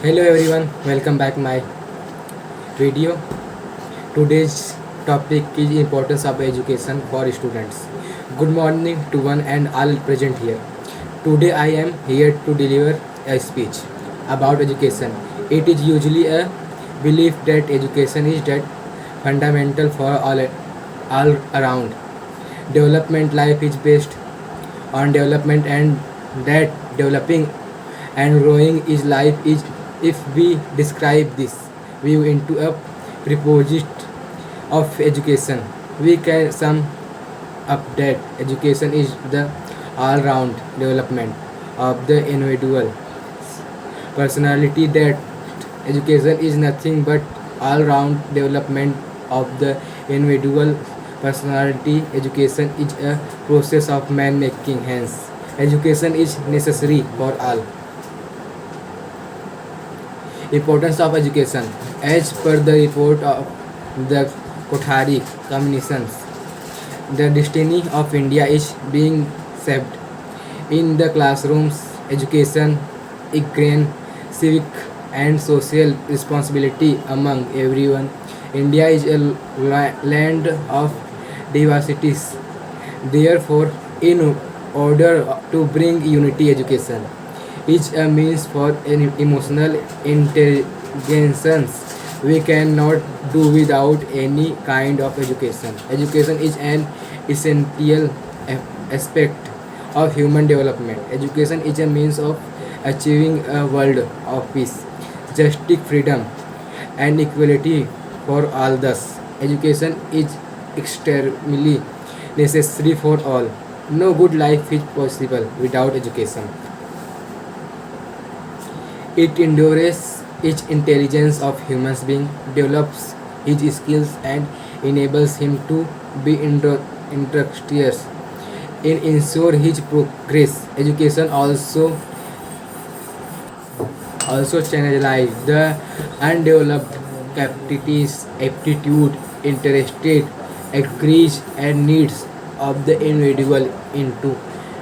Hello everyone, welcome back my video. Today's topic is importance of education for students. Good morning to one and all present here. Today I am here to deliver a speech about education. It is usually a belief that education is that fundamental for all around. Development life is based on development and that developing and growing is life is if we describe this view into a preposit of education we can sum up that education is the all-round development of the individual personality that education is nothing but all-round development of the individual personality. Education is a process of man making, hence education is necessary for all. Importance of education. As per the report of the Kothari Commissions, the destiny of India is being shaped in the classrooms. Education, ingrained civic and social responsibility among everyone. India is a land of diversities. Therefore, in order to bring unity, education is a means for emotional intelligence. We cannot do without any kind of education. Education is an essential aspect of human development. Education is a means of achieving a world of peace, justice, freedom, and equality for all. Thus, education is extremely necessary for all. No good life is possible without education. It endures each intelligence of humans being, develops his skills and enables him to be industrious and ensure his progress. Education also channelize the undeveloped capacities, aptitude, interested, increase and needs of the individual into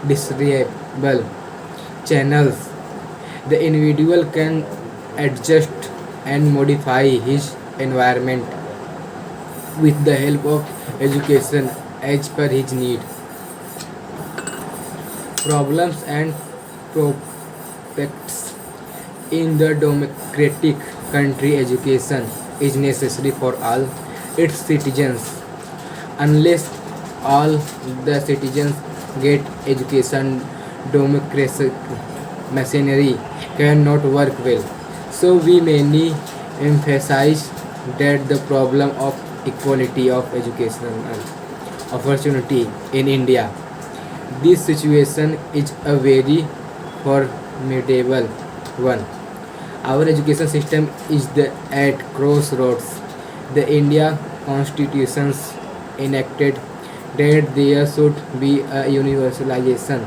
desirable channels. The individual can adjust and modify his environment with the help of education as per his need. Problems and prospects in the democratic country. Education is necessary for all its citizens. Unless all the citizens get education, democracy machinery cannot work well. So we mainly emphasize that the problem of equality of educational opportunity in India. This situation is a very formidable one. Our education system is at crossroads. The India constitutions enacted that there should be a universalization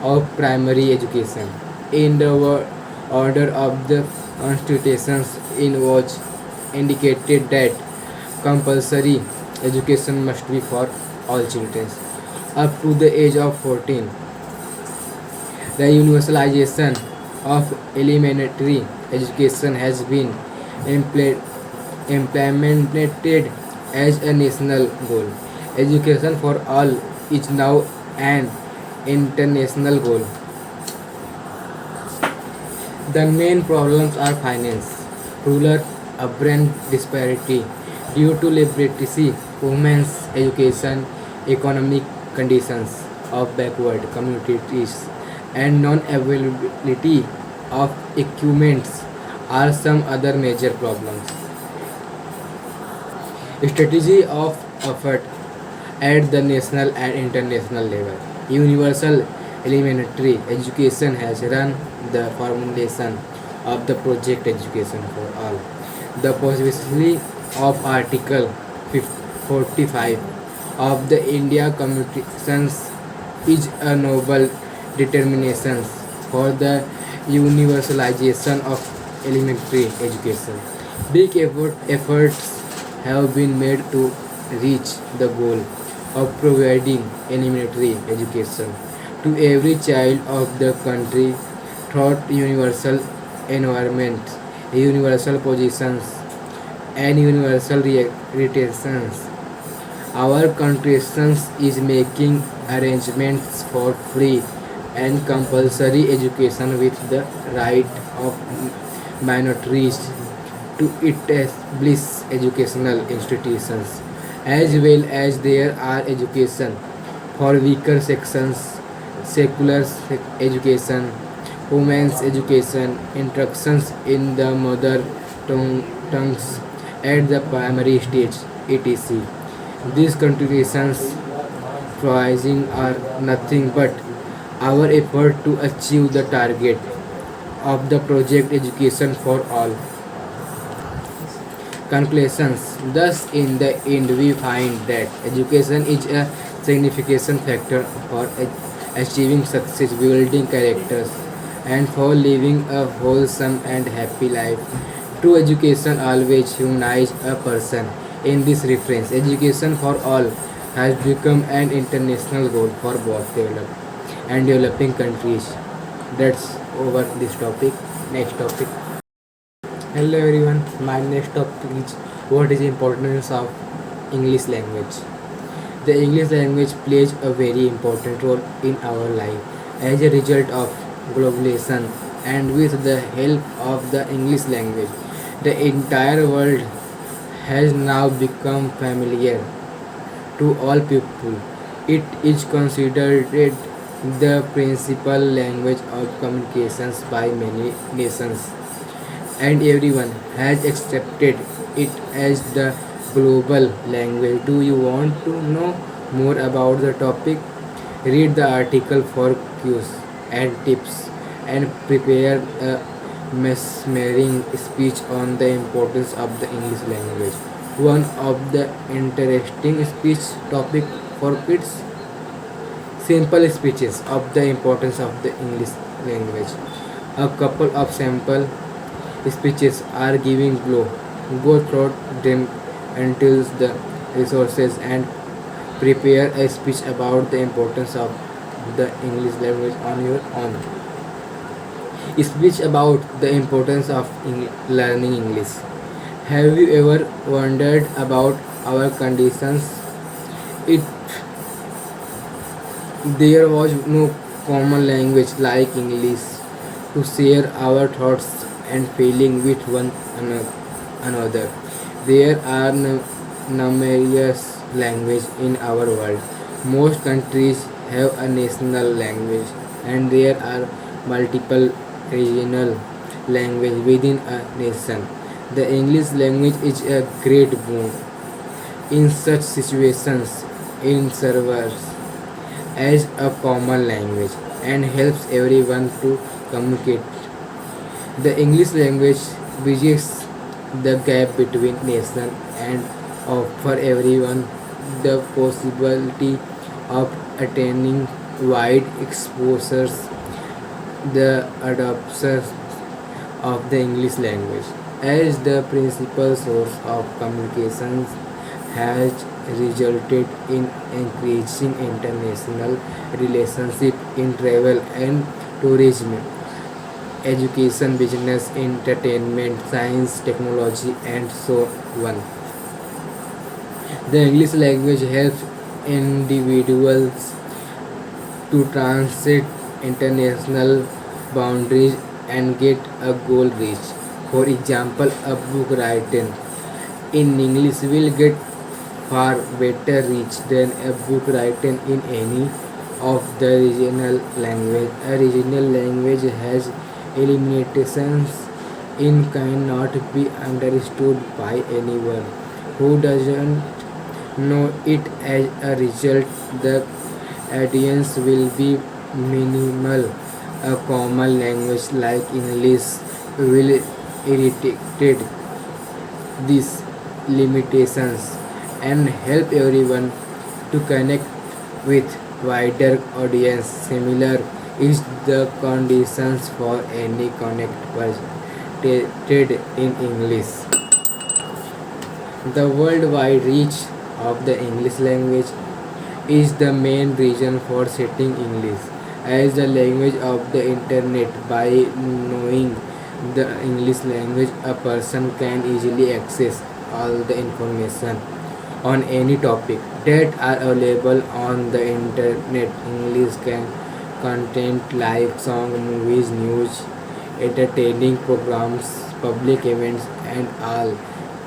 of primary education. In the order of the constitutions in was indicated that compulsory education must be for all children up to the age of 14. The universalization of elementary education has been implemented as a national goal. Education for all is now an international goal. The main problems are finance, rural urban disparity due to literacy, women's education, economic conditions of backward communities, and non-availability of equipments are some other major problems. Strategy of effort at the national and international level. Universal elementary education has run the foundation of the project education for all. The possibility of Article 45 of the India Constitution is a noble determination for the universalization of elementary education. Big efforts have been made to reach the goal of providing elementary education to every child of the country through universal environment, universal positions, and universal retentions. Our constitution is making arrangements for free and compulsory education with the right of minorities to establish educational institutions, as well as there are education for weaker sections, secular education, women's education, instructions in the mother tongues at the primary stage, etc. These contributions pricing are nothing but our effort to achieve the target of the project education for all. Conclusions. Thus, in the end, we find that education is a significant factor for achieving success, building characters, and for living a wholesome and happy life. True education always humanizes a person. In this reference, education for all has become an international goal for both developed and developing countries. That's over this topic. Next topic. Hello everyone, my next topic is what is the importance of English language. The English language plays a very important role in our life as a result of globalization, and with the help of the English language, the entire world has now become familiar to all people. It is considered the principal language of communications by many nations, and everyone has accepted it as the global language. Do you want to know more about the topic? Read the article for cues and tips and prepare a mesmerizing speech on the importance of the English language. One of the interesting speech topic for kids, simple speeches of the importance of the English language. A couple of sample speeches are giving below. Go through them until the resources and prepare a speech about the importance of the English language on your own. Speech about the importance of learning English. Have you ever wondered about our conditions? It there was no common language like English to share our thoughts and feelings with one another. There are numerous languages in our world. Most countries have a national language, and there are multiple regional languages within a nation. The English language is a great boon in such situations. It serves as a common language and helps everyone to communicate. The English language bridges the gap between nations and offer everyone the possibility of attaining wide exposures. The adoption of the English language as the principal source of communications has resulted in increasing international relationship in travel and tourism, education, business, entertainment, science, technology, and so on. The English language helps individuals to transit international boundaries and get a goal reached. For example, a book written in English will get far better reach than a book written in any of the regional language. A regional language has limitations in cannot be understood by anyone who doesn't know it. As a result, the audience will be minimal. A common language like English will irritate these limitations and help everyone to connect with wider audience. Similar is the conditions for any connect presented in English. The worldwide reach of the English language is the main reason for setting English as the language of the internet. By knowing the English language, a person can easily access all the information on any topic that are available on the internet. English can content like song, movies, news, entertaining programs, public events, and all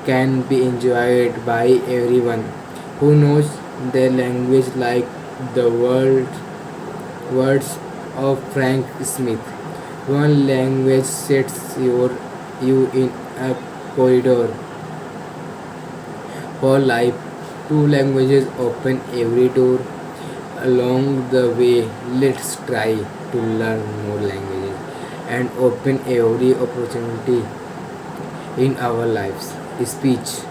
can be enjoyed by everyone who knows their language, like the words of Frank Smith. One language sets you in a corridor for life. Two languages open every door along the way. Let's try to learn more languages and open every opportunity in our lives. Speech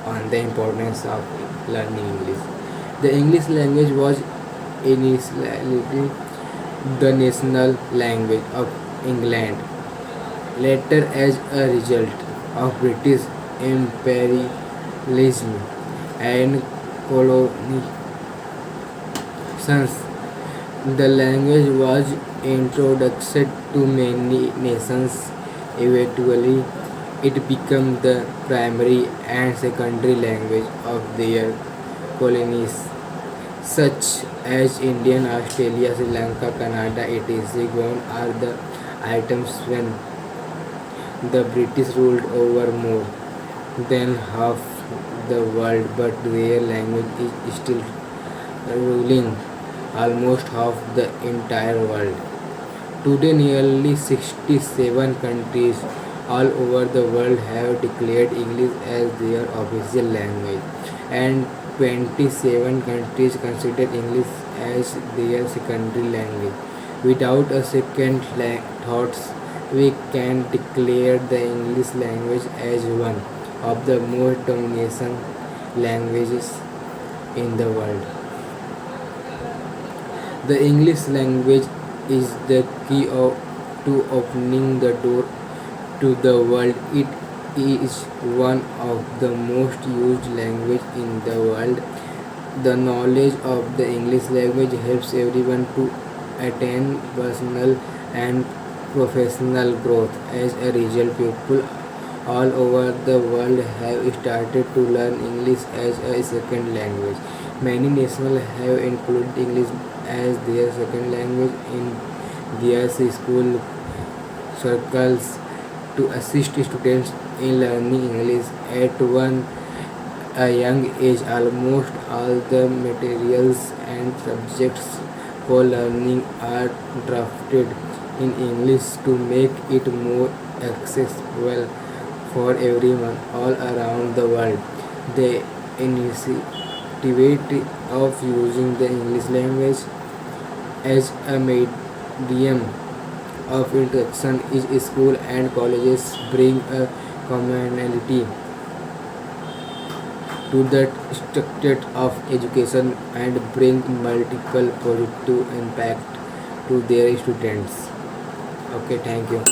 on the importance of learning English. The English language was initially the national language of England. Later, as a result of British imperialism and colonizations, the language was introduced to many nations. Eventually, it became the primary and secondary language of their colonies, such as Indian, Australia, Sri Lanka, Canada, etc. Gone are the items when the British ruled over more than half the world, but their language is still ruling almost half the entire world. Today, nearly 67 countries all over the world have declared English as their official language, and 27 countries consider English as their secondary language. Without a second thought, we can declare the English language as one of the most dominant languages in the world. The English language is the key to opening the door to the world. It is one of the most used language in the world. The knowledge of the English language helps everyone to attain personal and professional growth. As a result, people all over the world have started to learn English as a second language. Many nations have included English as their second language in their school circles to assist students in learning English at a young age. Almost all the materials and subjects for learning are drafted in English to make it more accessible for everyone all around the world. The initiative of using the English language as a medium of instruction is school and colleges bring a commonality to the structure of education and bring multiple positive impact to their students. Okay, thank you.